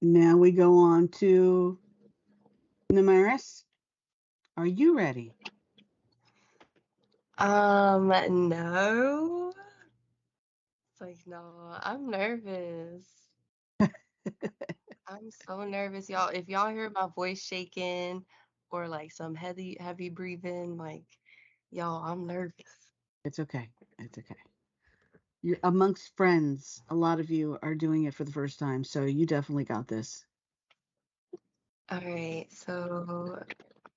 Now we go on to Namaris. Are you ready? No. It's like, no, I'm nervous. I'm so nervous, y'all. If y'all hear my voice shaking or like some heavy breathing, like, y'all, I'm nervous. It's okay. It's okay. You're amongst friends. A lot of you are doing it for the first time, so you definitely got this. All right, so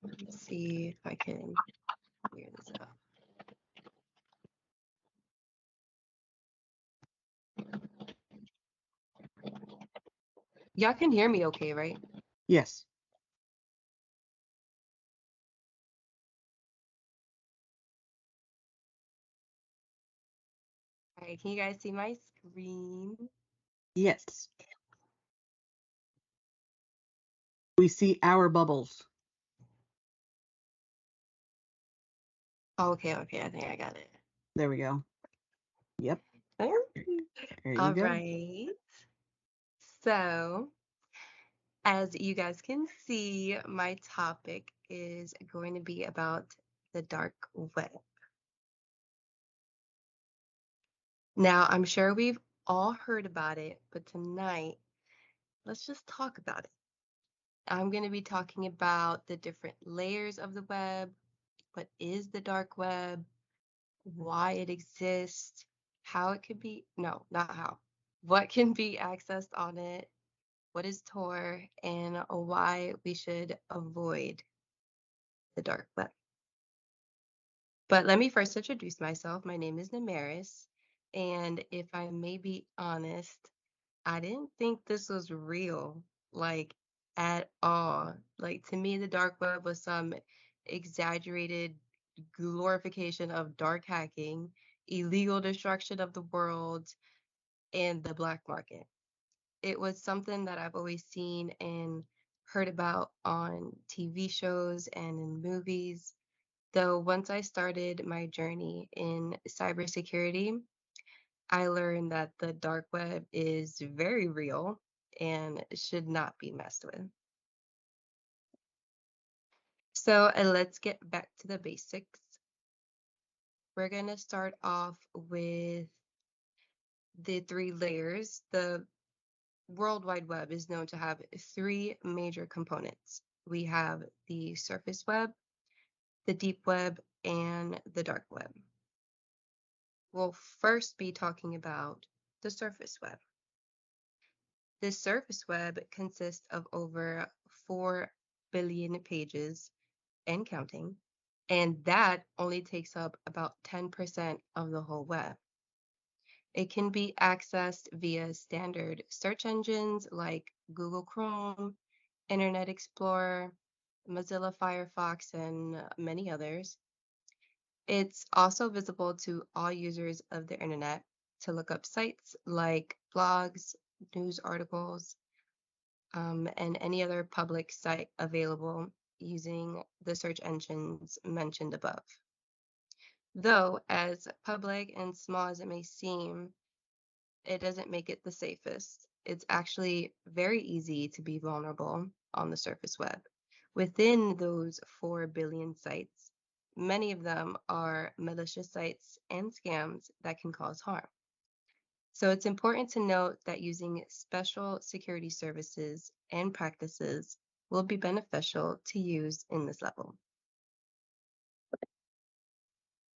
let me see if I can figure this out. Y'all can hear me okay, right? Yes. All right, can you guys see my screen? Yes. We see our bubbles. Okay, I think I got it. There we go. Yep. There you All go. right. So, as you guys can see, my topic is going to be about the dark web. Now, I'm sure we've all heard about it, but tonight, let's just talk about it. I'm going to be talking about the different layers of the web. What is the dark web? Why it exists? How it could be, no, not how. What can be accessed on it? What is Tor? And why we should avoid the dark web. But let me first introduce myself. My name is Namaris. And if I may be honest, I didn't think this was real, like at all. Like to me, the dark web was some exaggerated glorification of dark hacking, illegal destruction of the world, and the black market. It was something that I've always seen and heard about on TV shows and in movies. Though once I started my journey in cybersecurity, I learned that the dark web is very real and should not be messed with. So let's get back to the basics. We're going to start off with the three layers. The World Wide Web is known to have three major components. We have the surface web, the deep web, and the dark web. We'll first be talking about the surface web. The surface web consists of over 4 billion pages and counting, and that only takes up about 10% of the whole web. It can be accessed via standard search engines like Google Chrome, Internet Explorer, Mozilla Firefox, and many others. It's also visible to all users of the internet to look up sites like blogs, news articles, and any other public site available using the search engines mentioned above. Though, as public and small as it may seem, it doesn't make it the safest. It's actually very easy to be vulnerable on the surface web. Within those 4 billion sites, many of them are malicious sites and scams that can cause harm. So it's important to note that using special security services and practices will be beneficial to use in this level.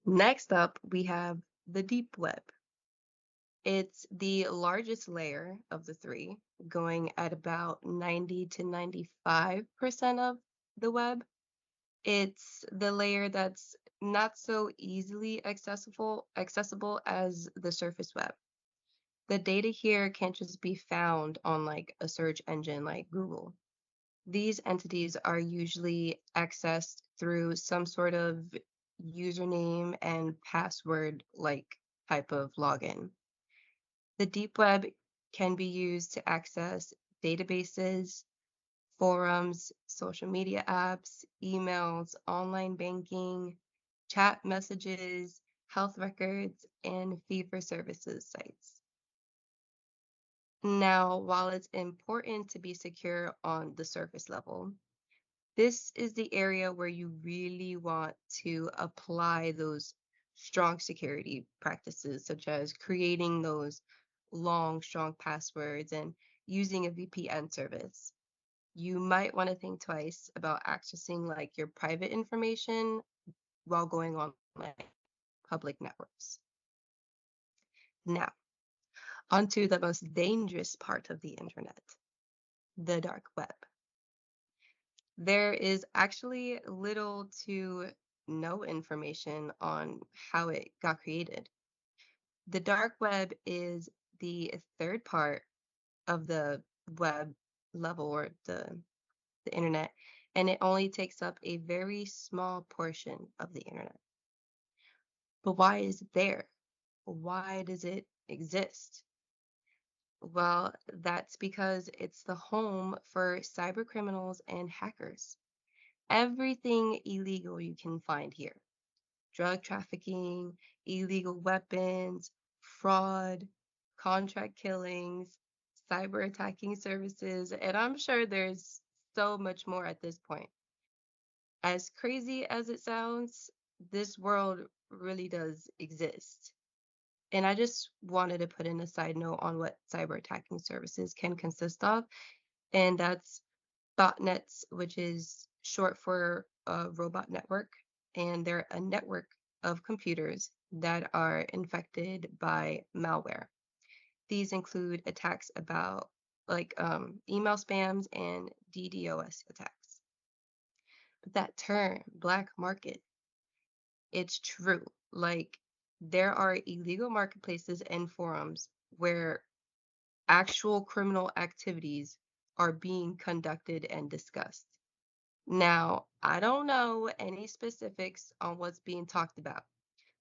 Next up, we have the deep web. It's the largest layer of the three, going at about 90 to 95% of the web. It's the layer that's not so easily accessible as the surface web. The data here can't just be found on like a search engine like Google. These entities are usually accessed through some sort of username and password like type of login. The deep web can be used to access databases, forums, social media apps, emails, online banking, chat messages, health records, and fee for services sites. Now, while it's important to be secure on the surface level, this is the area where you really want to apply those strong security practices, such as creating those long, strong passwords and using a VPN service. You might want to think twice about accessing like your private information while going on like public networks. Now, onto the most dangerous part of the internet, the dark web. There is actually little to no information on how it got created. The dark web is the third part of the web level or the internet, and it only takes up a very small portion of the internet. But why is it there? Why does it exist? Well, that's because it's the home for cyber criminals and hackers. Everything illegal you can find here: drug trafficking, illegal weapons, fraud, contract killings, cyber attacking services, and I'm sure there's so much more at this point. As crazy as it sounds, this world really does exist. And I just wanted to put in a side note on what cyber attacking services can consist of, and that's botnets, which is short for a robot network, and they're a network of computers that are infected by malware. These include attacks about like email spams and DDoS attacks. But that term, black market, it's true. Like there are illegal marketplaces and forums where actual criminal activities are being conducted and discussed. Now, I don't know any specifics on what's being talked about,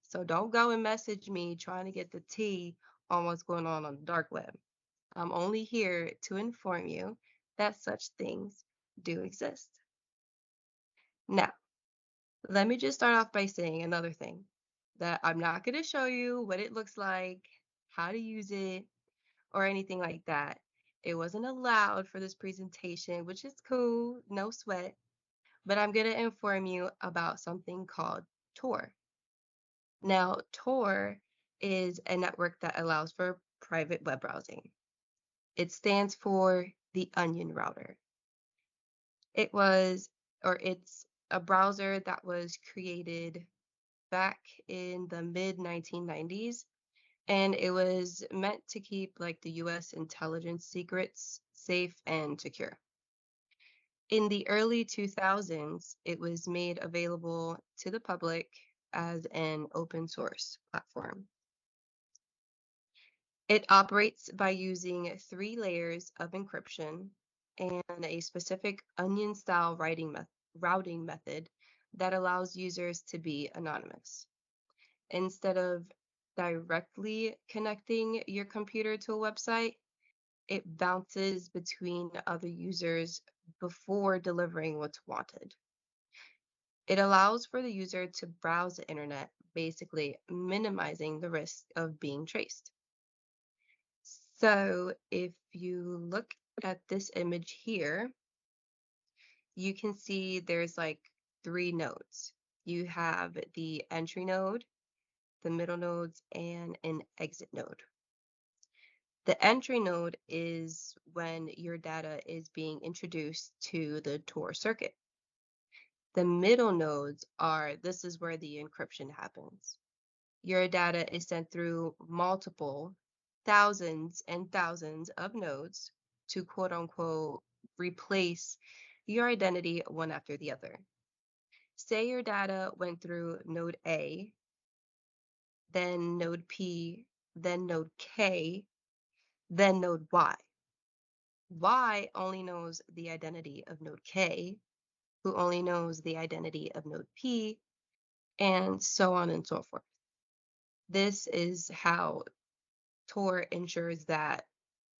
so don't go and message me trying to get the tea on what's going on the dark web. I'm only here to inform you that such things do exist. Now, let me just start off by saying another thing, that I'm not going to show you what it looks like, how to use it, or anything like that. It wasn't allowed for this presentation, which is cool, no sweat. But I'm going to inform you about something called Tor. Now, Tor is a network that allows for private web browsing. It stands for the Onion Router. It's a browser that was created back in the mid 1990s, and it was meant to keep like the US intelligence secrets safe and secure. In the early 2000s, it was made available to the public as an open source platform. It operates by using 3 layers of encryption and a specific onion-style routing method that allows users to be anonymous. Instead of directly connecting your computer to a website, it bounces between other users before delivering what's wanted. It allows for the user to browse the internet, basically minimizing the risk of being traced. So if you look at this image here, you can see there's like 3 nodes. You have the entry node, the middle nodes, and an exit node. The entry node is when your data is being introduced to the Tor circuit. The middle nodes this is where the encryption happens. Your data is sent through multiple thousands and thousands of nodes to quote unquote replace your identity one after the other. Say your data went through node A, then node P, then node K, then node Y. Y only knows the identity of node K, who only knows the identity of node P, and so on and so forth. This is how Tor ensures that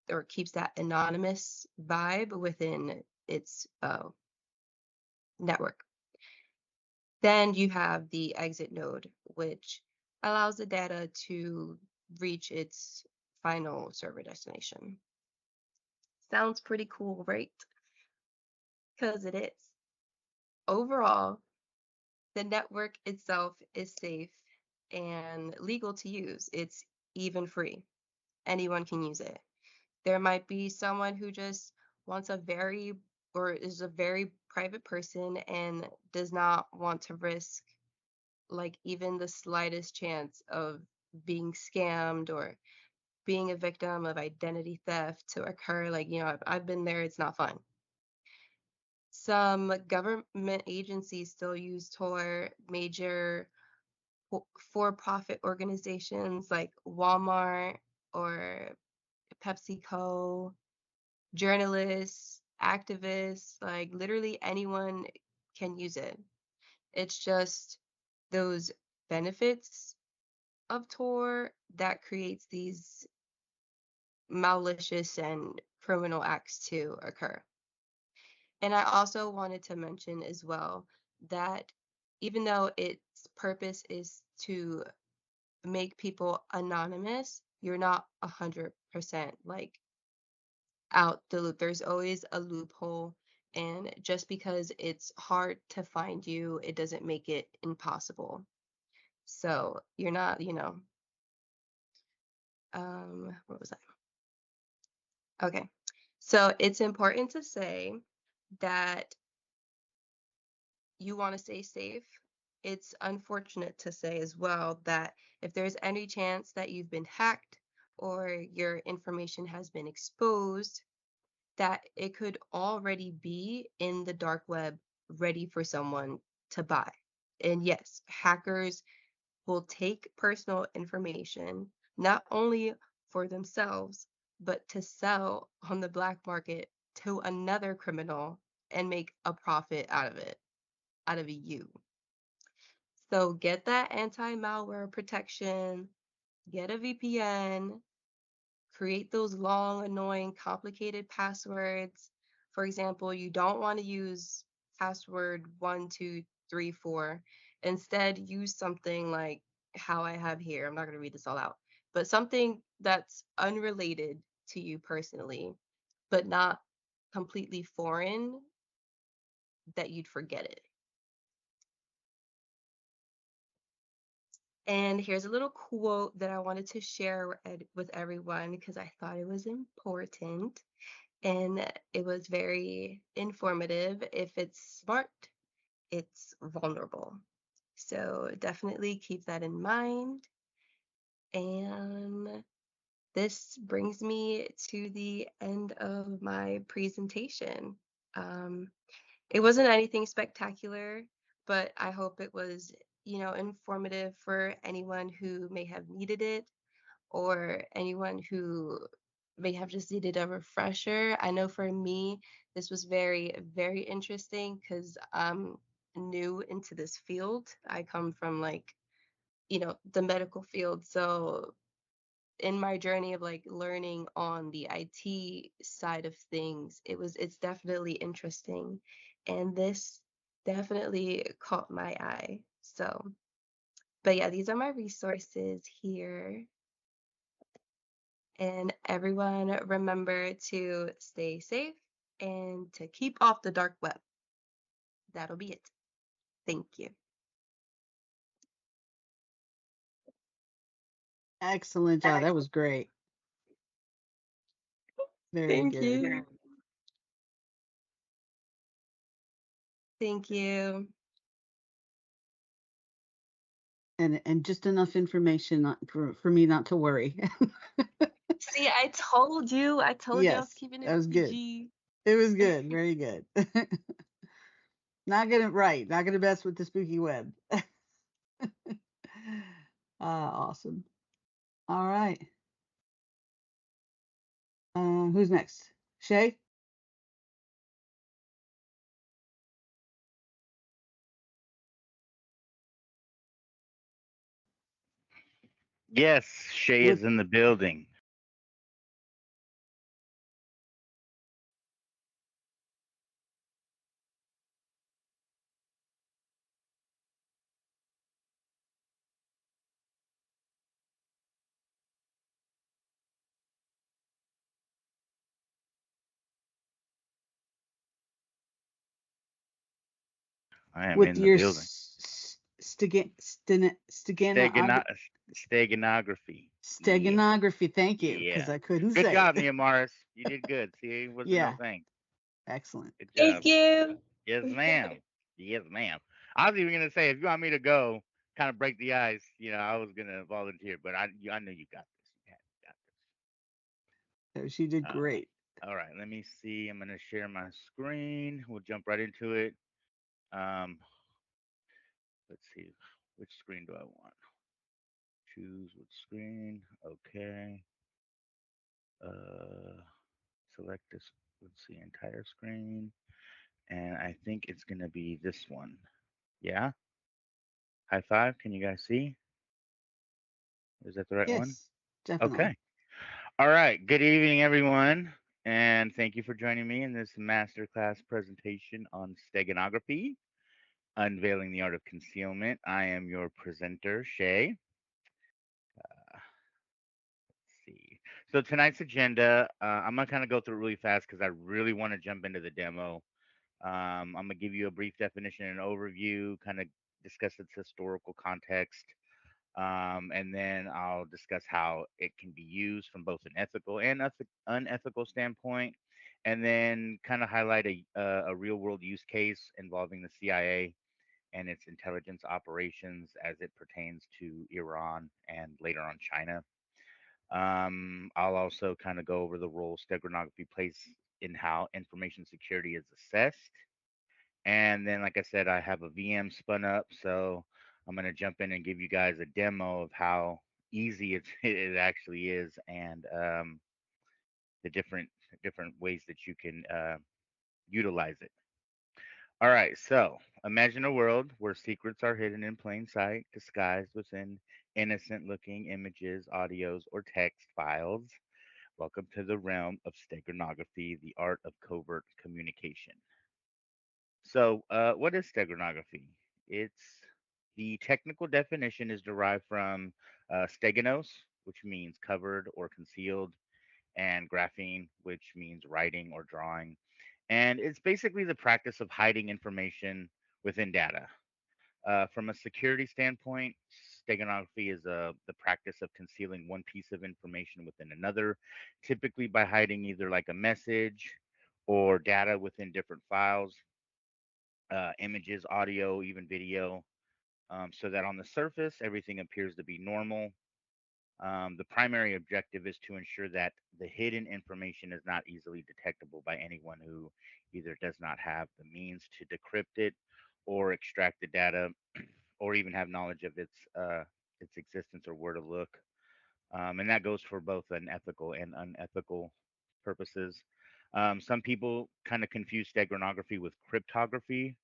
or keeps that anonymous vibe within its network. Then you have the exit node, which allows the data to reach its final server destination. Sounds pretty cool, right? Because it is. Overall, the network itself is safe and legal to use. It's even free. Anyone can use it. There might be someone who just wants a very or is a very private person and does not want to risk like even the slightest chance of being scammed or being a victim of identity theft to occur. Like, I've been there, it's not fun. Some government agencies still use Tor. Major for-profit organizations like Walmart or PepsiCo, journalists, activists, like literally anyone can use it. It's just those benefits of Tor that creates these malicious and criminal acts to occur. And I also wanted to mention as well that even though its purpose is to make people anonymous, you're not 100% like out the loop. There's always a loophole. And just because it's hard to find you, it doesn't make it impossible. So you're not, what was I? Okay. So it's important to say that you want to stay safe. It's unfortunate to say as well that if there's any chance that you've been hacked or your information has been exposed, that it could already be in the dark web ready for someone to buy. And yes, hackers will take personal information not only for themselves, but to sell on the black market to another criminal and make a profit out of it, out of you. So get that anti-malware protection, get a VPN, create those long, annoying, complicated passwords. For example, you don't want to use password 1234. Instead, use something like how I have here. I'm not going to read this all out, but something that's unrelated to you personally, but not completely foreign that you'd forget it. And here's a little quote that I wanted to share with everyone because I thought it was important and it was very informative. If it's smart, it's vulnerable. So definitely keep that in mind. And this brings me to the end of my presentation. It wasn't anything spectacular, but I hope it was, informative for anyone who may have needed it or anyone who may have just needed a refresher. I know for me, this was very, very interesting because I'm new into this field. I come from the medical field. So in my journey of like learning on the IT side of things, it's definitely interesting. And this definitely caught my eye. So, but yeah, these are my resources here. And everyone remember to stay safe and to keep off the dark web. That'll be it. Thank you. Excellent job. That was great. Very Thank good. you. Thank you. And just enough information for me not to worry. See, I told you. I told you I was Yes, keeping that it was good. PG. It was good. Very good. Not gonna Not gonna mess with the spooky web. Awesome. All right. Who's next? Shay? Yes, Shay What is in the building. I am with in the your building. steganography. Stegano- Steganography. Yeah. Steganography. Thank you, because Yeah. I couldn't Good say job, it. Neomaris. You did good. See, it wasn't no Yeah, thing. excellent. Good Thank job. you. Yes, ma'am. Yes, ma'am. I was even gonna say if you want me to go, kind of break the ice. I was gonna volunteer, but I knew you got this. You got So she did this. great. All right. Let me see. I'm gonna share my screen. We'll jump right into it. Um, let's see. Which screen do I want? Choose which screen. Okay. Uh, select this. Let's see. Entire screen. And I think it's gonna be this one. Yeah. High five. Can you guys see? Is that the right one? Yes, definitely. Okay. All right. Good evening, everyone. And thank you for joining me in this masterclass presentation on steganography, Unveiling the Art of Concealment. I am your presenter, Shay. Let's see. So tonight's agenda, I'm gonna kind of go through it really fast because I really want to jump into the demo. I'm gonna give you a brief definition and overview, kind of discuss its historical context, and then I'll discuss how it can be used from both an ethical and unethical standpoint, and then kind of highlight a real world use case involving the CIA and its intelligence operations as it pertains to Iran and later on China. I'll also kind of go over the role steganography plays in how information security is assessed. And then, like I said, I have a VM spun up, so I'm gonna jump in and give you guys a demo of how easy it actually is, and the different ways that you can utilize it. All right, so imagine a world where secrets are hidden in plain sight, disguised within innocent looking images, audios, or text files. Welcome to the realm of steganography, the art of covert communication. So, what is steganography? It's the technical definition is derived from steganos, which means covered or concealed, and graphene, which means writing or drawing. And it's basically the practice of hiding information within data. From a security standpoint, steganography is the practice of concealing one piece of information within another, typically by hiding either like a message or data within different files, images, audio, even video, so that on the surface everything appears to be normal. The primary objective is to ensure that the hidden information is not easily detectable by anyone who either does not have the means to decrypt it or extract the data or even have knowledge of its existence or where to look. And that goes for both an ethical and unethical purposes. Some people kind of confuse steganography with cryptography,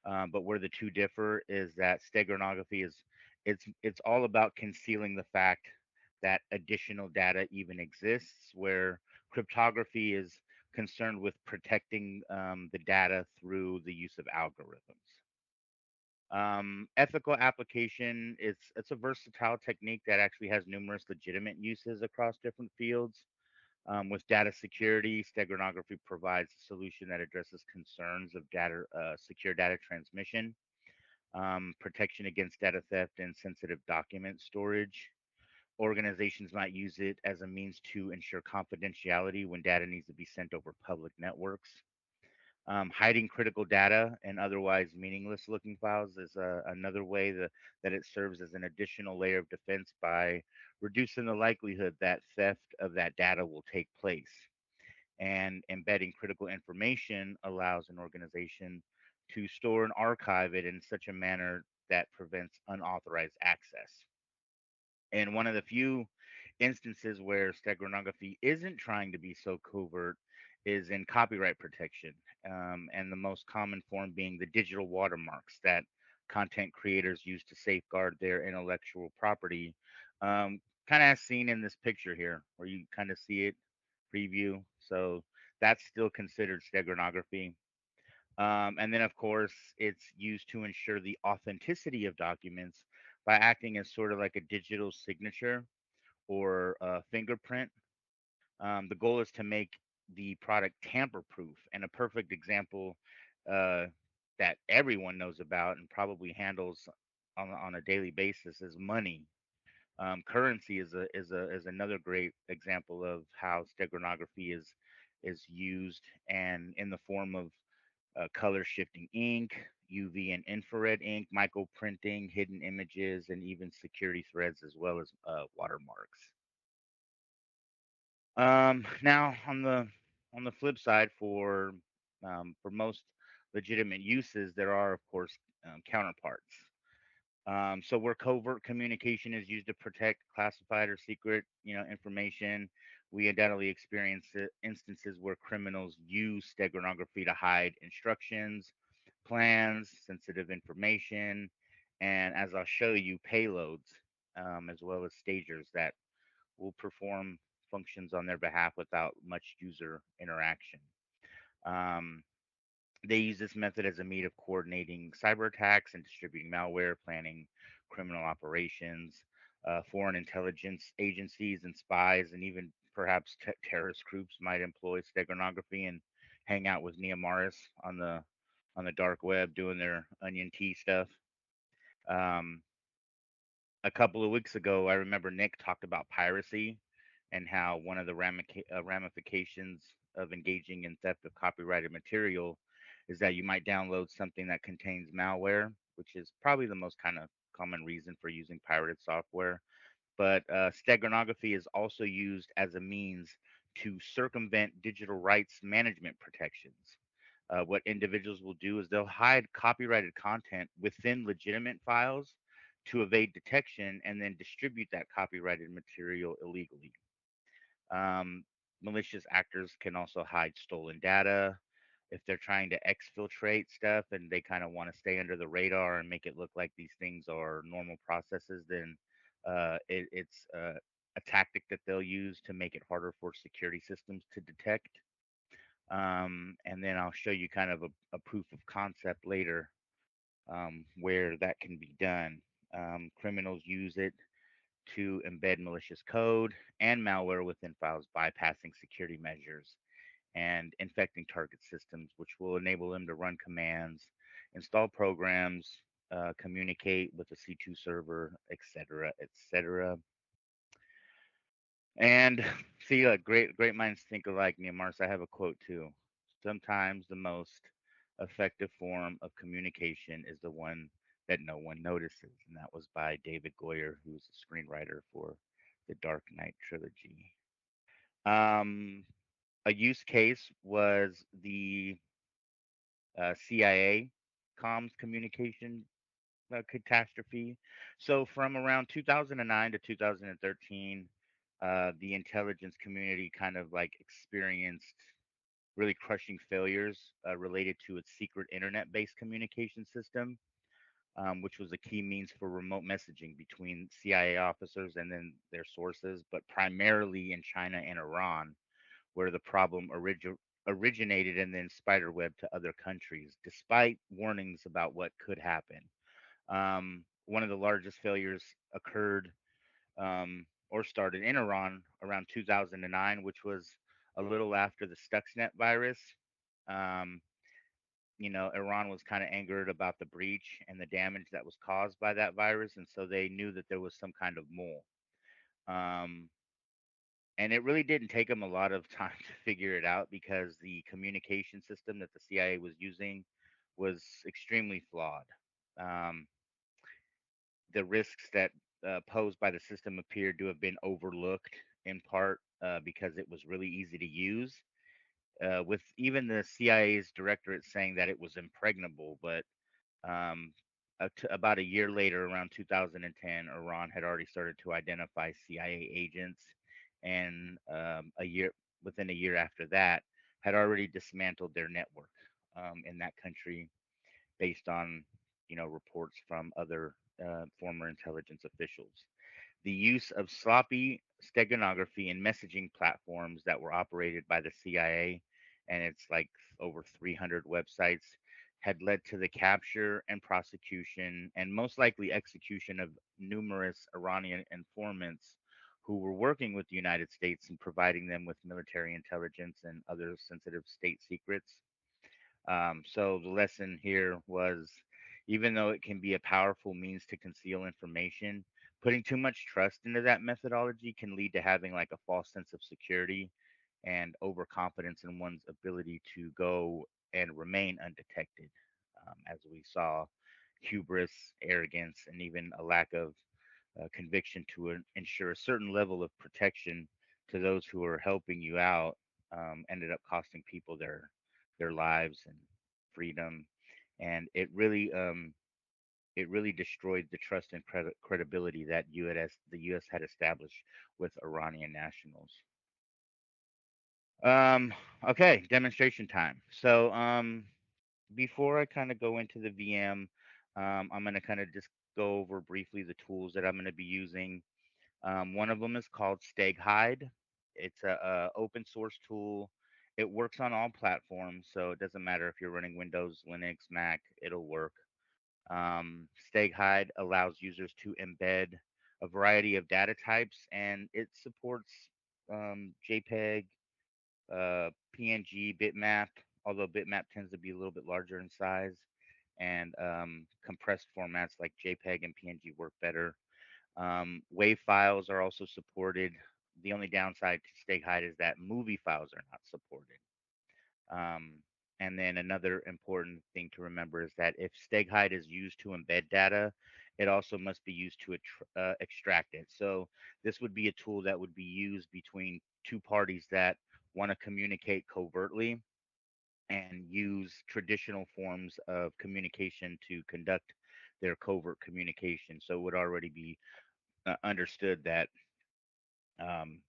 but where the two differ is that steganography is it's all about concealing the fact that additional data even exists, where cryptography is concerned with protecting the data through the use of algorithms. Ethical application it's a versatile technique that actually has numerous legitimate uses across different fields. With data security, steganography provides a solution that addresses concerns of secure data transmission, protection against data theft, and sensitive document storage. Organizations might use it as a means to ensure confidentiality when data needs to be sent over public networks. Hiding critical data and otherwise meaningless looking files is another way that it serves as an additional layer of defense by reducing the likelihood that theft of that data will take place. And embedding critical information allows an organization to store and archive it in such a manner that prevents unauthorized access. And one of the few instances where steganography isn't trying to be so covert is in copyright protection, and the most common form being the digital watermarks that content creators use to safeguard their intellectual property. Kind of as seen in this picture here, where you kind of see it preview. So that's still considered steganography. And then, of course, it's used to ensure the authenticity of documents by acting as sort of like a digital signature or a fingerprint. The goal is to make the product tamper proof. And a perfect example, uh, that everyone knows about and probably handles on a daily basis is money. Currency is another great example of how steganography is used, and in the form of color shifting ink, UV and infrared ink, micro printing, hidden images, and even security threads, as well as watermarks. Now on the flip side, for most legitimate uses, there are of course counterparts. So where covert communication is used to protect classified or secret, information, we undoubtedly experience instances where criminals use steganography to hide instructions, plans, sensitive information, and as I'll show you, payloads, as well as stagers that will perform functions on their behalf without much user interaction. Um, they use this method as a means of coordinating cyber attacks and distributing malware, planning criminal operations. Foreign intelligence agencies and spies, and even perhaps terrorist groups might employ steganography and hang out with Neomaris on the dark web doing their onion tea stuff. Um, a couple of weeks ago, I remember Nick talked about piracy and how one of the ramifications of engaging in theft of copyrighted material is that you might download something that contains malware, which is probably the most kind of common reason for using pirated software. But steganography is also used as a means to circumvent digital rights management protections. What individuals will do is they'll hide copyrighted content within legitimate files to evade detection and then distribute that copyrighted material illegally. Um, Malicious actors can also hide stolen data if they're trying to exfiltrate stuff and they kind of want to stay under the radar and make it look like these things are normal processes. Then it's a tactic that they'll use to make it harder for security systems to detect. And then I'll show you kind of a proof of concept later, where that can be done. Criminals use it to embed malicious code and malware within files, bypassing security measures and infecting target systems, which will enable them to run commands, install programs, communicate with the C2 server, etc., etc. And see, great minds think alike. Neil Mars, I have a quote too. Sometimes the most effective form of communication is the one that no one notices, and that was by David Goyer, who's a screenwriter for the Dark Knight trilogy. Um, a use case was the CIA comms communication catastrophe. So from around 2009 to 2013, the intelligence community kind of like experienced really crushing failures related to its secret internet-based communication system, which was a key means for remote messaging between CIA officers and then their sources, but primarily in China and Iran, where the problem originated and then spiderweb to other countries, despite warnings about what could happen. One of the largest failures occurred, or started in Iran around 2009, which was a little after the Stuxnet virus. Um, Iran was kind of angered about the breach and the damage that was caused by that virus, and so they knew that there was some kind of mole. Um, and it really didn't take them a lot of time to figure it out because the communication system that the CIA was using was extremely flawed. Um, the risks that posed by the system appeared to have been overlooked in part because it was really easy to use. With even the CIA's directorate saying that it was impregnable, but um, about a year later, around 2010, Iran had already started to identify CIA agents, and within a year after that, had already dismantled their network in that country based on reports from other former intelligence officials. The use of sloppy steganography and messaging platforms that were operated by the CIA, and it's like over 300 websites, had led to the capture and prosecution and most likely execution of numerous Iranian informants who were working with the United States and providing them with military intelligence and other sensitive state secrets. So the lesson here was, even though it can be a powerful means to conceal information, putting too much trust into that methodology can lead to having like a false sense of security and overconfidence in one's ability to go and remain undetected. As we saw, hubris, arrogance, and even a lack of conviction to ensure a certain level of protection to those who are helping you out ended up costing people their lives and freedom, and it really destroyed the trust and credibility that the U.S. had established with Iranian nationals. Um, okay, demonstration time. So before I kind of go into the VM, I'm going to kind of just go over briefly the tools that I'm going to be using. One of them is called Steghide. It's a open source tool. It works on all platforms, so it doesn't matter if you're running Windows, Linux, Mac, it'll work. Steghide allows users to embed a variety of data types, and it supports JPEG, PNG, bitmap, although bitmap tends to be a little bit larger in size, and compressed formats like JPEG and PNG work better. WAV files are also supported. The only downside to StegHide is that movie files are not supported. Um, and then another important thing to remember is that if StegHide is used to embed data, it also must be used to extract it. So this would be a tool that would be used between two parties that want to communicate covertly and use traditional forms of communication to conduct their covert communication. So it would already be understood that um,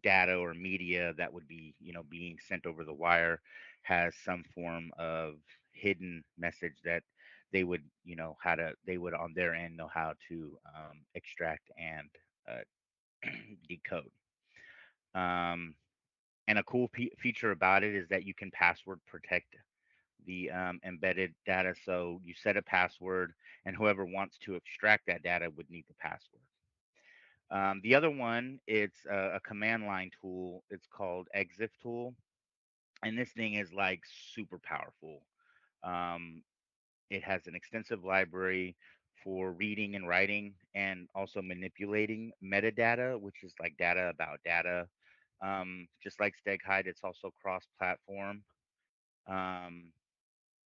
data or media that would be, being sent over the wire has some form of hidden message that they would, how to, they would on their end know how to extract and decode. Um, and a cool feature about it is that you can password protect the embedded data. So you set a password, and whoever wants to extract that data would need the password. The other one, it's a command line tool. It's called exif tool, and this thing is like super powerful. Um, it has an extensive library for reading and writing, and also manipulating metadata, which is like data about data. Just like StegHide, it's also cross-platform, um,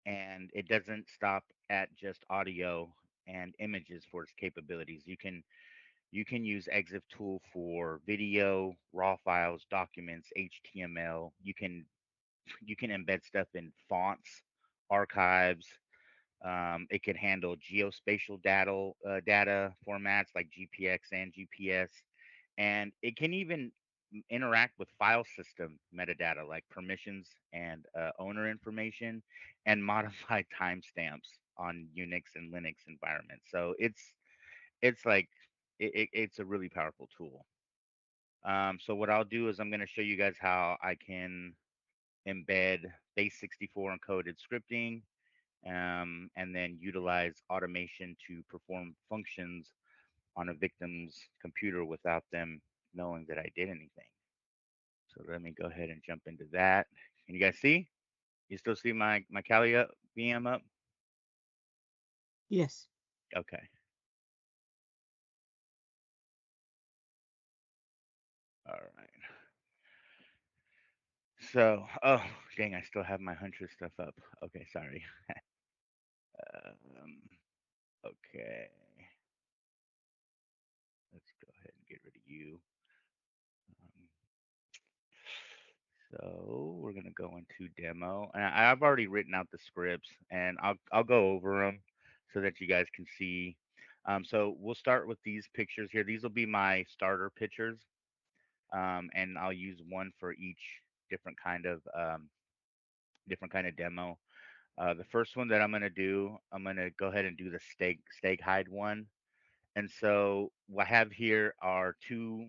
and it doesn't stop at just audio and images for its capabilities. You can use exif tool for video, raw files, documents, HTML. You can embed stuff in fonts, archives. It can handle geospatial data formats like GPX and GPS, and it can even interact with file system metadata like permissions and owner information, and modify timestamps on Unix and Linux environments. So it's like it's a really powerful tool. So what I'll do is I'm going to show you guys how I can embed base64 encoded scripting, and then utilize automation to perform functions on a victim's computer without them knowing that I did anything. So let me go ahead and jump into that. Can you guys see? You still see my Kali VM up? Yes. Okay. All right. So, oh, dang, I still have my Huntress stuff up. Okay, sorry. Um, okay, let's go ahead and get rid of you. Um, so we're gonna go into demo, and I've already written out the scripts, and I'll go over them so that you guys can see. So we'll start with these pictures here. These will be my starter pictures, and I'll use one for each different kind of demo. The first one that I'm gonna do, I'm gonna go ahead and do the stake hide one. And so what I have here are two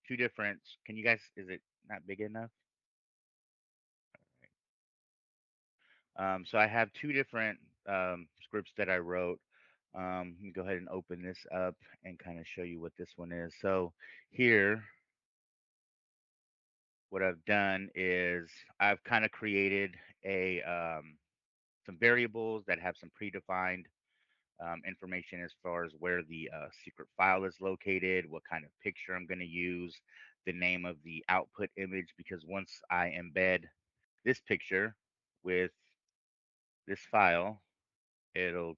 different. Can you guys? Is it not big enough? So I have two different scripts that I wrote. Let me go ahead and open this up and kind of show you what this one is. So here what I've done is I've kind of created a some variables that have some predefined information as far as where the secret file is located, what kind of picture I'm going to use, the name of the output image, because once I embed this picture with this file, it'll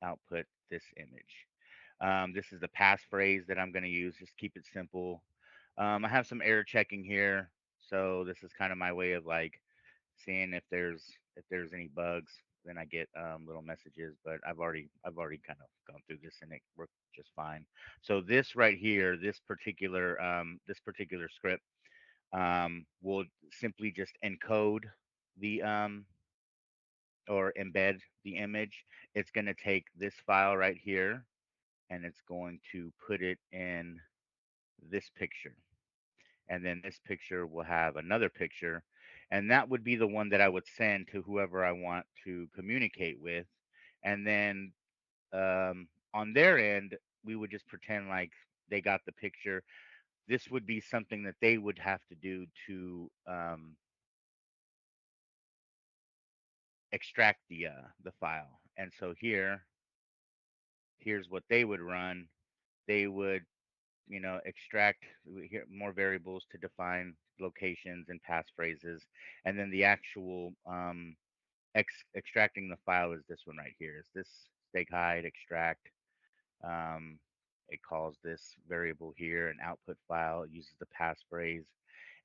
output this image. This is the passphrase that I'm going to use. Just keep it simple. I have some error checking here, so this is kind of my way of like seeing if there's any bugs. Then I get little messages, but I've already kind of gone through this and it worked just fine. So this right here, this particular script will simply just encode the or embed the image. It's going to take this file right here and it's going to put it in this picture. And then this picture will have another picture. And that would be the one that I would send to whoever I want to communicate with. And then on their end, we would just pretend like they got the picture. This would be something that they would have to do to extract the file. And so here's what they would run. They would extract here more variables to define locations and passphrases, and then the actual extracting the file is this one right here. Is this stake hide extract? Um, it calls this variable here an output file. It uses the passphrase,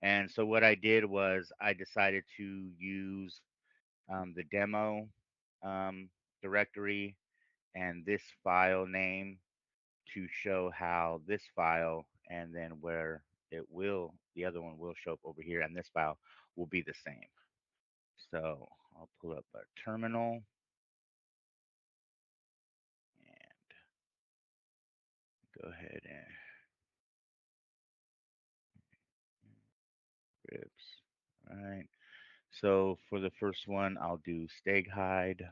and so what I did was I decided to use the demo directory and this file name to show how this file and then where the other one will show up over here, and this file will be the same. So I'll pull up a terminal and go ahead and scripts. All right. So for the first one, I'll do stake hide.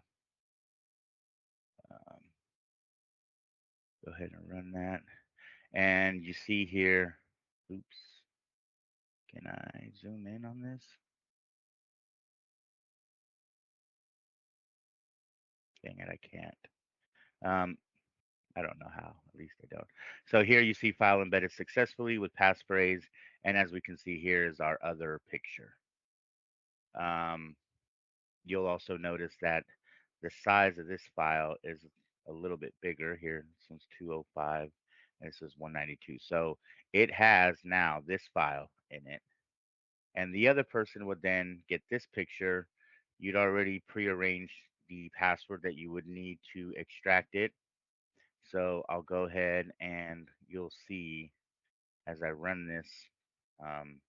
Um, Go ahead and run that. And you see here, oops, can I zoom in on this? Dang it, I can't. Um, I don't know how, at least I don't. So here you see file embedded successfully with passphrase. And as we can see here is our other picture. Um, you'll also notice that the size of this file is a little bit bigger here. This one's 205 and this is 192. So it has now this file in it. And the other person would then get this picture. You'd already prearranged the password that you would need to extract it. So I'll go ahead and you'll see as I run this, um,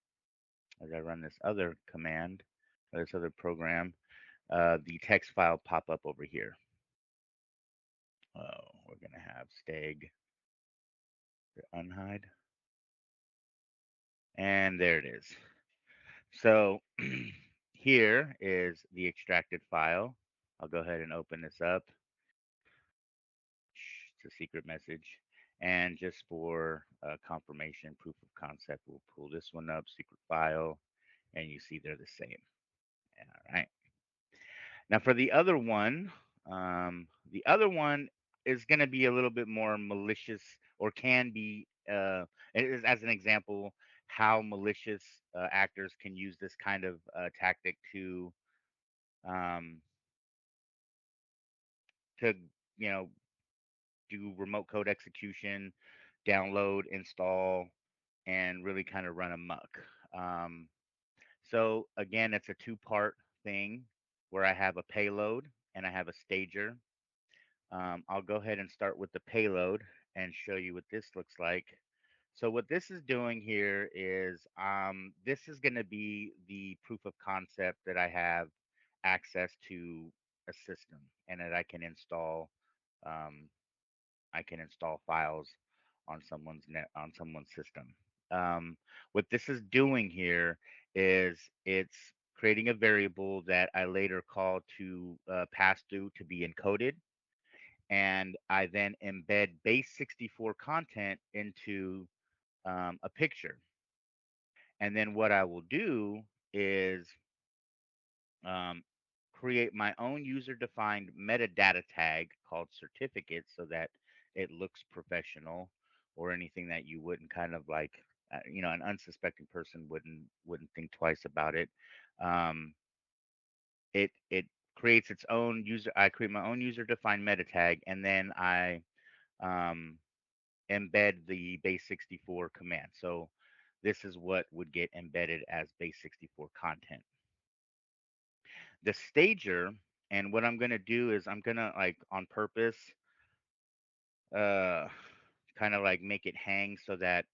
as I run this other command, this other program, the text file pop up over here. Oh, we're gonna have stag unhide, and there it is. So here is the extracted file. I'll go ahead and open this up. It's a secret message. And just for confirmation, proof of concept, we'll pull this one up, secret file, and you see they're the same. All right. Now for the other one is going to be a little bit more malicious, or can be, as an example, how malicious actors can use this kind of tactic um, to you know do remote code execution, download, install, and really kind of run amok. Um, so again, it's a two-part thing where I have a payload and I have a stager. I'll go ahead and start with the payload and show you what this looks like. So what this is doing here is this is going to be the proof of concept that I have access to a system and that um, I can install files on someone's system. What this is doing here is it's creating a variable that I later call to pass through to be encoded, and I then embed base 64 content into a picture. And then what I will do is um, create my own user defined metadata tag called certificate so that it looks professional, or anything that you wouldn't kind of like, an unsuspecting person wouldn't think twice about it. um, it creates its own user I create my own user defined meta tag, and then I um, embed the base 64 command. So this is what would get embedded as base 64 content. The stager, and what I'm going to do is I'm going to, like, on purpose, uh kind of like make it hang so that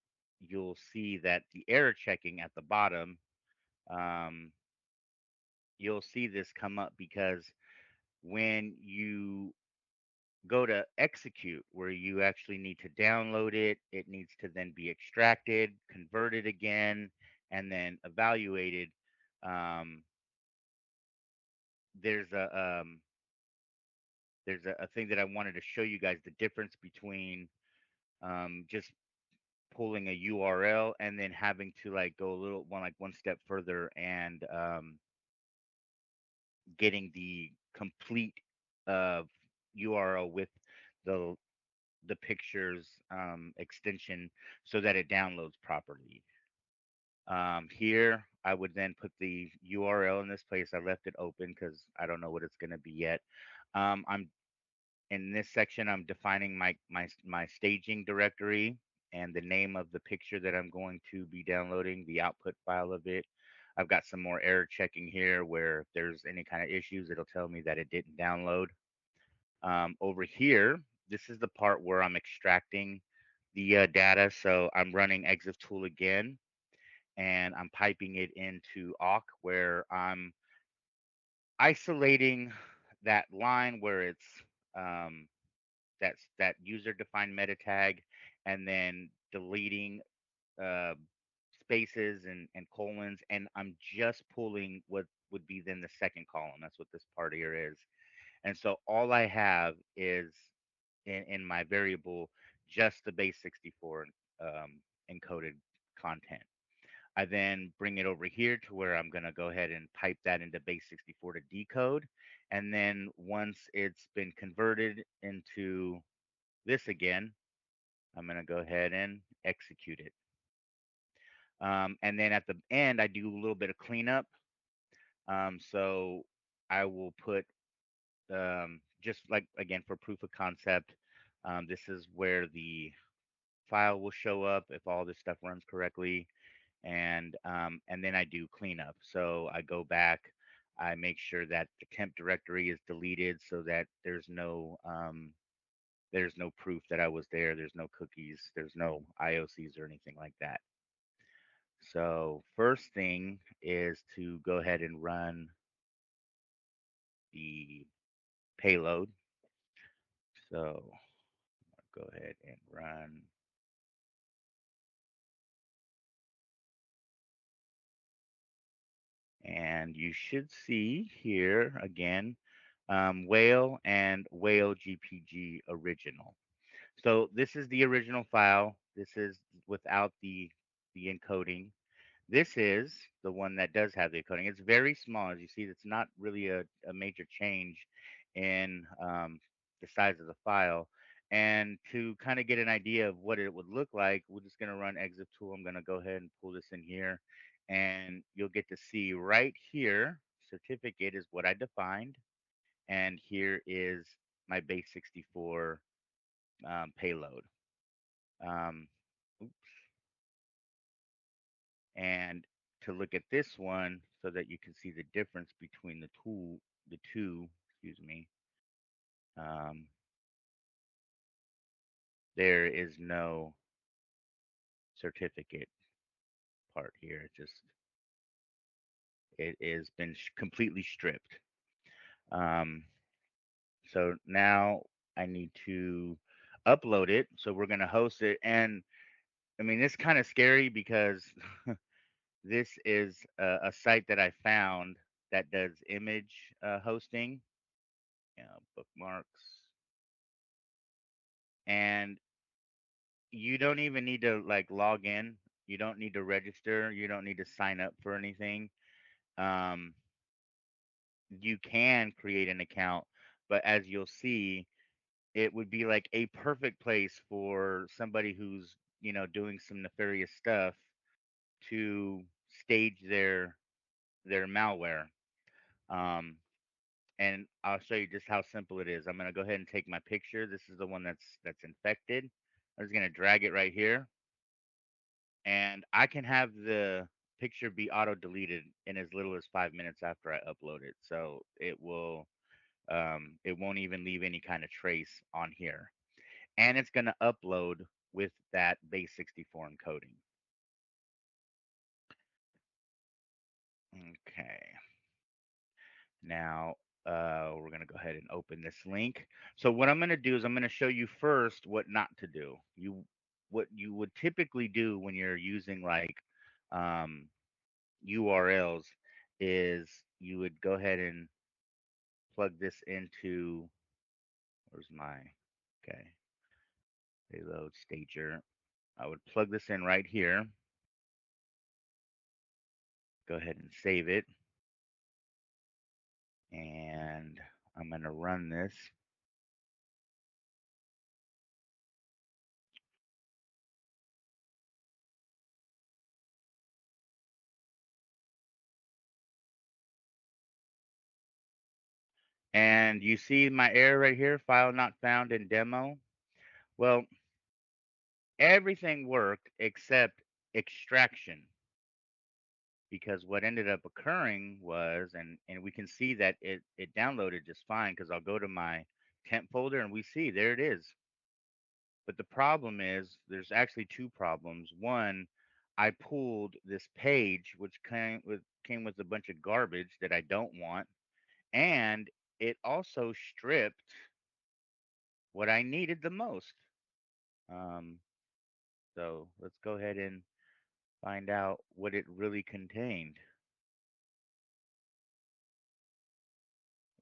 you'll see that the error checking at the bottom, um you'll see this come up, because when you go to execute, where you actually need to download it, it needs to then be extracted, converted again, and then evaluated. um there's a a thing that I wanted to show you guys, the difference between just pulling a URL and then having to, like, go a little one step further, and getting the complete uh, URL with the pictures extension so that it downloads properly. Here, I would then put the URL in this place. I left it open because I don't know what it's going to be yet. I'm In this section, I'm defining my staging directory and the name of the picture that I'm going to be downloading, the output file of it. I've got some more error checking here, where if there's any kind of issues, it'll tell me that it didn't download. Over here, this is the part where I'm extracting the data. So I'm running exif tool again, and I'm piping it into awk, where I'm isolating that line where it's um, that user defined meta tag, and then deleting uh, spaces and colons, and I'm just pulling what would be then the second column. That's what this part here is. And so all I have is, in my variable, just the base 64 encoded content. I then bring it over here to where I'm going to go ahead and pipe that into base 64 to decode. And then once it's been converted into this again, I'm going to go ahead and execute it. And then at the end, I do a little bit of cleanup. So I will put, just like, again, for proof of concept, this is where the file will show up if all this stuff runs correctly. And then I do cleanup. So I go back, I make sure that the temp directory is deleted so that there's no proof that I was there. There's no cookies. There's no IOCs or anything like that. So first thing is to go ahead and run the payload. So go ahead and run, and you should see here again, whale and whale GPG original. So this is the original file. This is without the encoding. This is the one that does have the encoding. It's very small, as you see. It's not really a major change in the size of the file. And to kind of get an idea of what it would look like, we're just going to run exif tool. I'm going to go ahead and pull this in here, and you'll get to see right here, certificate is what I defined, and here is my base 64 payload. Um, and to look at this one so that you can see the difference between the two, excuse me, um, there is no certificate part here. It has been completely stripped. Um, so now I need to upload it. So we're going to host it. And I mean, it's kind of scary because this is a site that I found that does image hosting, bookmarks, and you don't even need to, like, log in. You don't need to register. You don't need to sign up for anything. Um, you can create an account, but as you'll see, it would be like a perfect place for somebody who's, doing some nefarious stuff to stage their malware. Um, and I'll show you just how simple it is. I'm gonna go ahead and take my picture. This is the one that's infected. I'm just gonna drag it right here, and I can have the picture be auto deleted in as little as 5 minutes after I upload it. So it won't even leave any kind of trace on here, and it's gonna upload with that base 64 encoding. Okay. Now, we're going to go ahead and open this link. So what I'm going to do is I'm going to show you first what not to do. What you would typically do when you're using like um, URLs is you would go ahead and plug this into, where's my, okay, payload stager. I would plug this in right here. Go ahead and save it. And I'm going to run this. And you see my error right here, file not found in demo. Well, everything worked except extraction, because what ended up occurring was, and we can see that it downloaded just fine, because I'll go to my temp folder and we see there it is. But the problem is there's actually two problems. One, I pulled this page which came with a bunch of garbage that I don't want, and it also stripped what I needed the most. Um, so let's go ahead and find out what it really contained.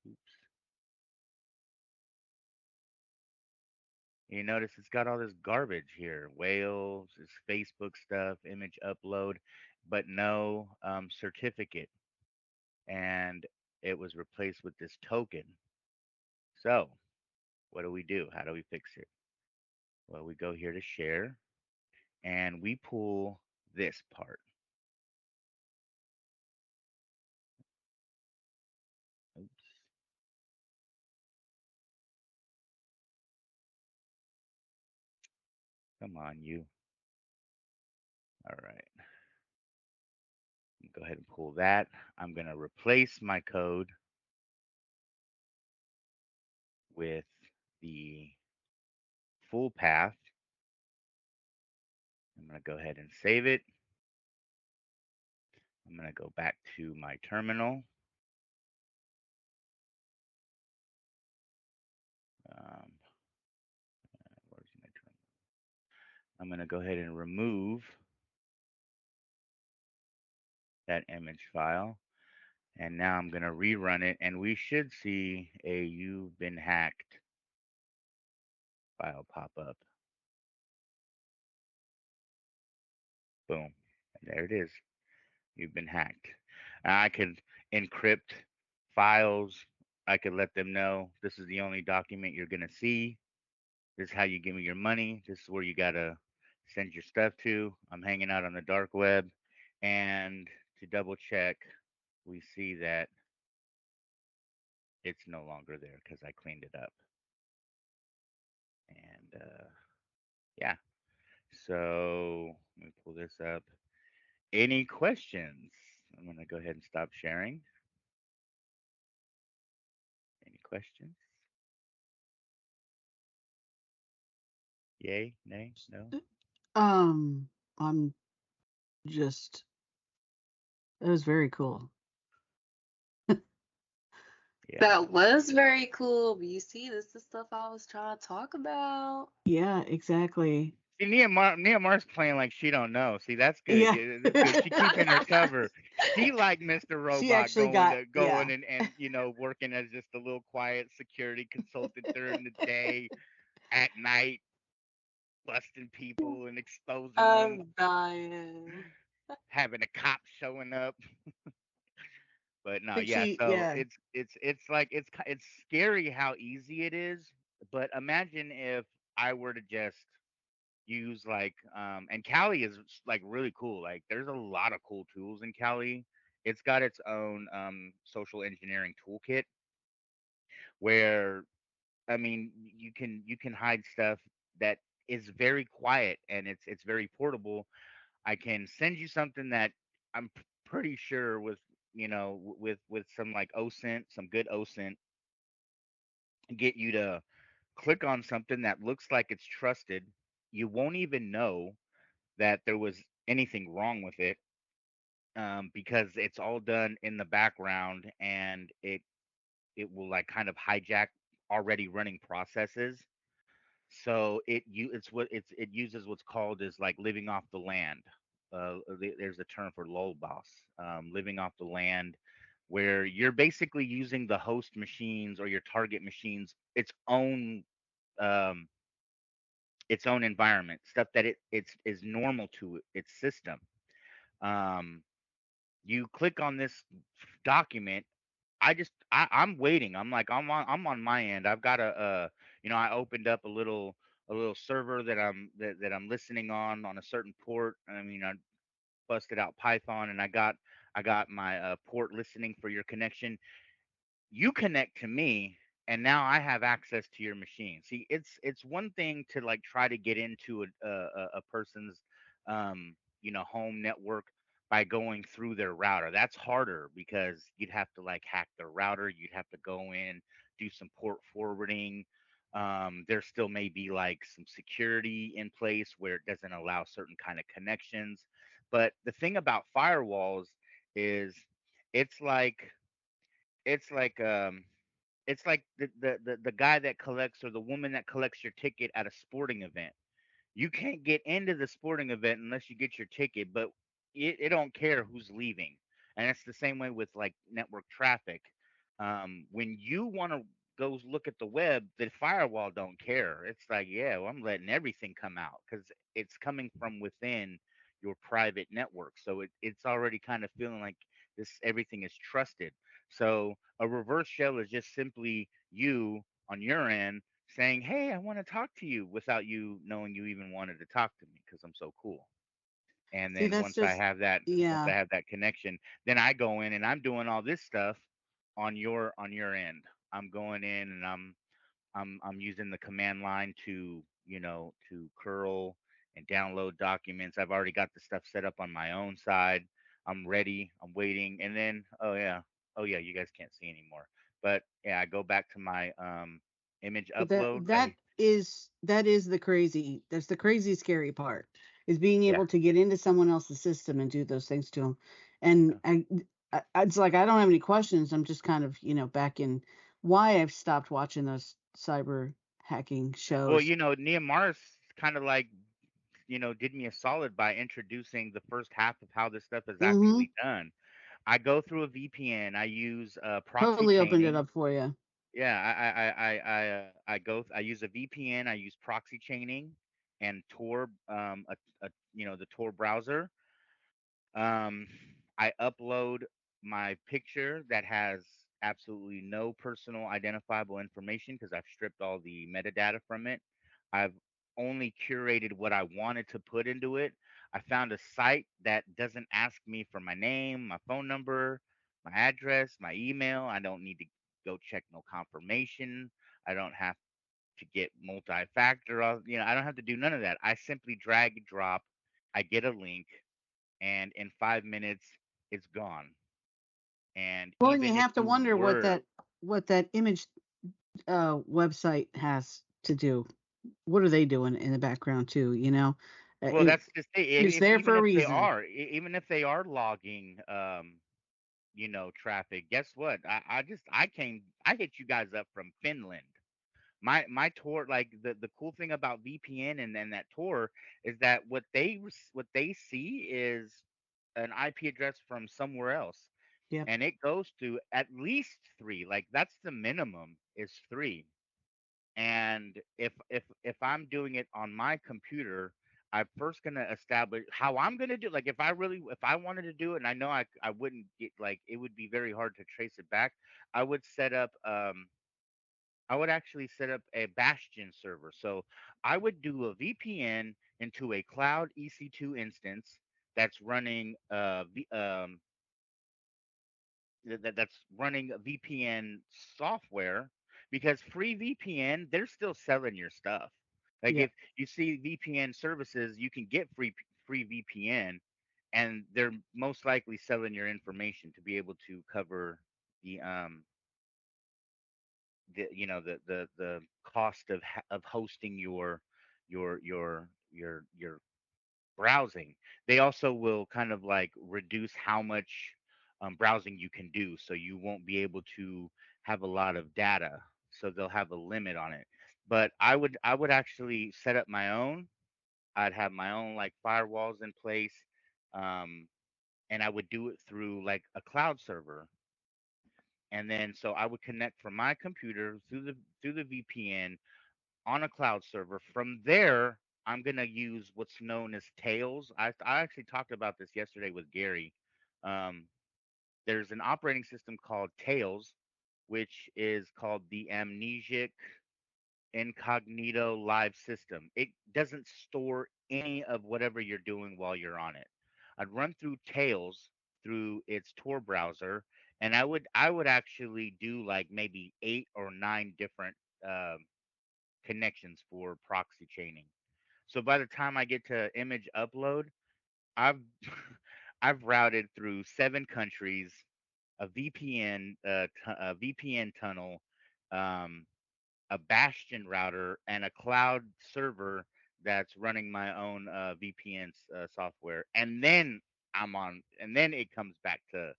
Oops. You notice it's got all this garbage here, whales, it's Facebook stuff, image upload, but no certificate. And it was replaced with this token. So what do we do? How do we fix it? Well, we go here to share and we pull this part. Oops. Come on, you. All right. Go ahead and pull that. I'm going to replace my code with the full path. I'm going to go ahead and save it. I'm going to go back to my terminal. Um, where's my terminal? I'm going to go ahead and remove that image file. And now I'm going to rerun it, and we should see a "You've been hacked" file pop up. Boom. And there it is. You've been hacked. I could encrypt files. I could let them know this is the only document you're going to see. This is how you give me your money. This is where you got to send your stuff to. I'm hanging out on the dark web. And to double check, we see that it's no longer there because I cleaned it up. And yeah, so let me pull this up. Any questions? I'm going to go ahead and stop sharing. Any questions? Yay? Nay? No? I'm just, it was very cool. Yeah. That was very cool. But you see, this is the stuff I was trying to talk about. Yeah, exactly. See, Nehemiah's playing like she don't know. See, that's good. Yeah. That's good. She keeping her cover. She like Mr. She Robot actually got, going and working as just a little quiet security consultant during the day, at night busting people and exposing them, I'm dying. having a cop showing up. But no, But yeah. she, So yeah. it's like it's scary how easy it is. But imagine if I were to just use like and Cali is like really cool. Like there's a lot of cool tools in Cali. It's got its own social engineering toolkit where I mean you can hide stuff that is very quiet and it's very portable. I can send you something that I'm pretty sure with with some like OSINT, some good OSINT, get you to click on something that looks like it's trusted. You won't even know that there was anything wrong with it because it's all done in the background and it will like kind of hijack already running processes. So it uses what's called is like living off the land. There's a term for lull boss, living off the land, where you're basically using the host machines or your target machines um, its own environment, stuff that it's is normal to its system. Um, you click on this document. I'm waiting. I'm on my end. I've got I opened up a little server that I'm listening on a certain port. I mean, I busted out Python and I got my port listening for your connection. You connect to me and now I have access to your machine. See, it's one thing to like try to get into a person's home network by going through their router. That's harder because you'd have to like hack their router, you'd have to go in, do some port forwarding. There still may be like some security in place where it doesn't allow certain kind of connections. But the thing about firewalls is it's like it's like um it's like the guy that collects or the woman that collects your ticket at a sporting event. You can't get into the sporting event unless you get your ticket, but it don't care who's leaving. And it's the same way with like network traffic. When you want to go look at the web, the firewall don't care. It's like, yeah, well, I'm letting everything come out because it's coming from within your private network. So it's already kind of feeling like this everything is trusted. So a reverse shell is just simply you on your end saying, "Hey, I want to talk to you," without you knowing you even wanted to talk to me because I'm so cool. And See, then that's once I just, have that, once I yeah. have that connection, then I go in and I'm doing all this stuff on your end. I'm going in and I'm using the command line to curl and download documents. I've already got the stuff set up on my own side. I'm ready. I'm waiting, and then oh yeah, you guys can't see anymore. But yeah, I go back to my image But that upload. that is that is the crazy. That's the crazy scary part is being Yeah, able to get into someone else's system and do those things to them. And yeah. it's like I don't have any questions. I'm just kind of back in why I've stopped watching those cyber hacking Well, shows. Nia Mars kind of like did me a solid by introducing the first half of how this stuff is Mm-hmm. actually done. I go through a VPN. I use proxy Totally opened it chaining. up for you. Yeah, I use a VPN. I use proxy chaining and Tor, the Tor browser. Um, I upload my picture that has absolutely no personal identifiable information because I've stripped all the metadata from it. I've only curated what I wanted to put into it. I found a site that doesn't ask me for my name, my phone number, my address, my email. I don't need to go check no confirmation. I don't have to get multi-factor. I don't have to do none of that. I simply drag and drop. I get a link and in 5 minutes it's gone. And Well, and you even if have to you wonder were, what that image website has to do. What are they doing in the background too? well, that's just it. It's there for Even a if they reason. are, even if they are logging, traffic, guess what? I hit you guys up from Finland. My Tor, like the cool thing about VPN and that Tor is that what they see is an IP address from somewhere else, Yep. and it goes to at least three. Like that's the minimum is three. And if I'm doing it on my computer, I'm first gonna establish how I'm gonna do. Like if I wanted to do it, and I know I wouldn't get, like, it would be very hard to trace it back. I would set up I would actually set up a Bastion server. So I would do a VPN into a cloud EC2 instance that's running that's running VPN software, because free VPN, they're still selling your stuff. Like, Yeah. if you see VPN services, you can get free VPN, and they're most likely selling your information to be able to cover the the cost of hosting your browsing. They also will kind of like reduce how much browsing you can do, so you won't be able to have a lot of data. So they'll have a limit on it. But I would actually set up my own. I'd have my own like firewalls in place, um, and I would do it through like a cloud server. And then so I would connect from my computer through the VPN on a cloud server. From there, I'm gonna use what's known as Tails. I actually talked about this yesterday with Gary. Um, there's an operating system called Tails, which is called the Amnesic Incognito Live System. It doesn't store any of whatever you're doing while you're on it. I'd run through Tails through its Tor browser, and I would actually do like maybe 8 or 9 different connections for proxy chaining. So by the time I get to image upload, I've I've routed through 7 countries, a VPN a VPN tunnel, um, a Bastion router, and a cloud server that's running my own VPN software, and then and then it comes back to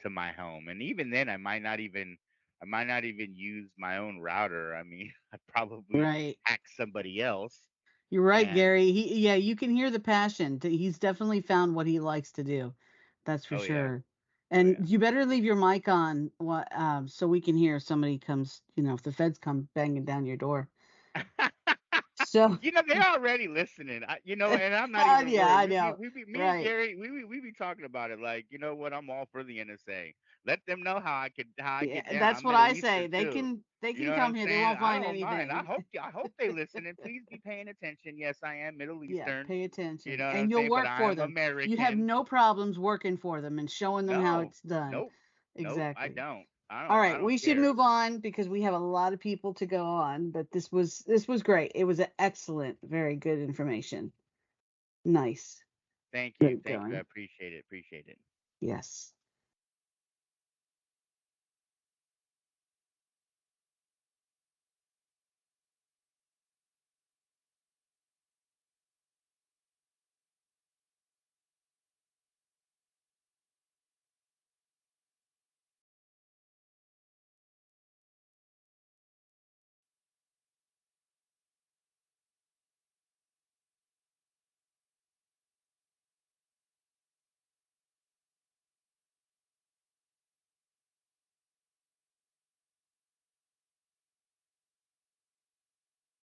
my home, and even then I might not even use my own router. I mean, I'd probably Right. hack somebody else, You're right, and Gary. Yeah, you can hear the passion. He's definitely found what he likes to do. That's for oh yeah, sure. oh And yeah. you better leave your mic on, so we can hear if somebody comes, if the feds come banging down your door. So, They're already listening. And I'm not even yeah, worried. I know. Me and Right. Gary, we be talking about it. Like, you know what? I'm all for the NSA. Let them know how I get Yeah, down. that's I'm what I Middle say. Eastern They too. can they You can know what come I'm here. They saying? won't I find don't mind. anything. I hope they listen, and please be paying attention. Yes, I am Middle Yeah, Eastern. pay You attention. know what And I'm you'll saying? But work I for am them. You'd have American. no problems working for them and showing them how No, it's done. nope, nope. I Exactly. don't. All I right, don't we should care. move on because we have a lot of people to go on, but this was great. It was an excellent, very good information. Nice. Thank you. Good Thank you. I going. appreciate it. Appreciate it. Yes.